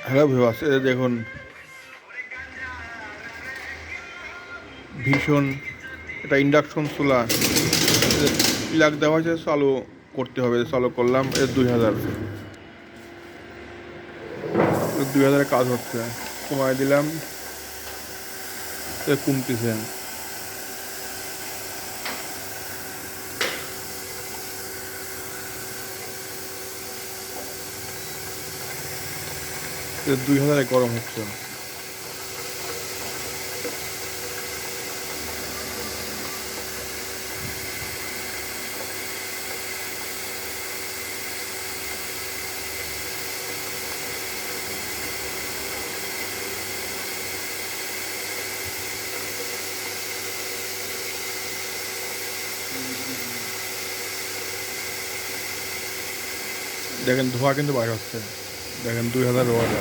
Hello viewers, এই দেখুন ভীষণ এটা ইন্ডাকশন চুলা প্লাগ দেওয়া হয়েছে, চালু করতে হবে। চালু করলাম, 2000 কাজ হচ্ছে। কমায় দিলাম, কমতেছে। 2000 গরম হচ্ছে। দেখেন ধোঁয়া কিন্তু বাইরে হচ্ছে। দেখেন 2000 ওয়াট।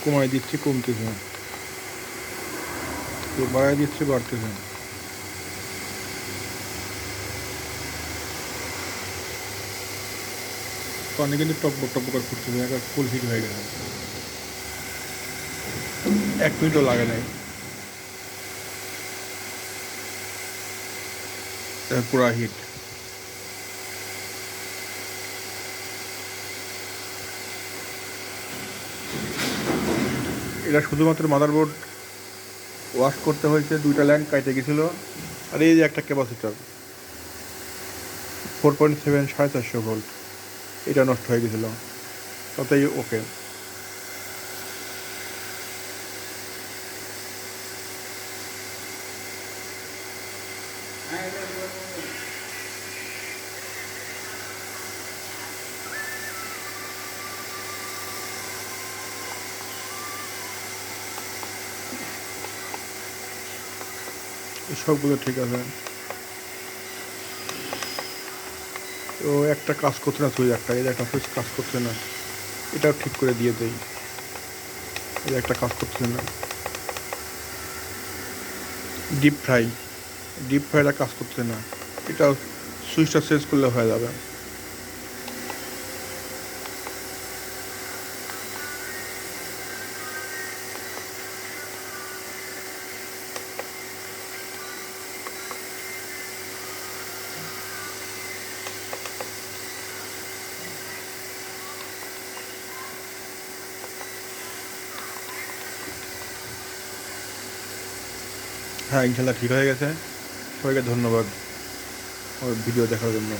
কমাই দিচ্ছি, কমতেছে। বাড়াই দিচ্ছি, বাড়তেছে। পানি কিন্তু টকবক টকবক করে ফুটতেছে, একটা ফুল হিট হয়ে গেছে। 1 মিনিটও লাগে নাই, পুরা হিট। এটা শুধুমাত্র মাদারবোর্ড ওয়াশ করতে হয়েছে, 2টা লাইন কাটে গেছিলো। আর এই যে একটা ক্যাপাসিটার 4.7 450 ভোল্ট, এটা নষ্ট হয়ে গেছিলো, তাতেই ওকে। সবগুলো ঠিক আছে। তো একটা কাজ করছে না, সুইচ একটা, এই একটা সুইচ কাজ করছে না, এটাও ঠিক করে দিয়ে দেই। এই একটা কাজ করছে না। ডিপ ফ্রাইটা কাজ করছে না, এটাও সুইচটা চেঞ্জ করলে হয়ে যাবে। হ্যাঁ, ইনশাল্লাহ ঠিক হয়ে গেছে। সবাইকে ধন্যবাদ আমার ভিডিও দেখার জন্য।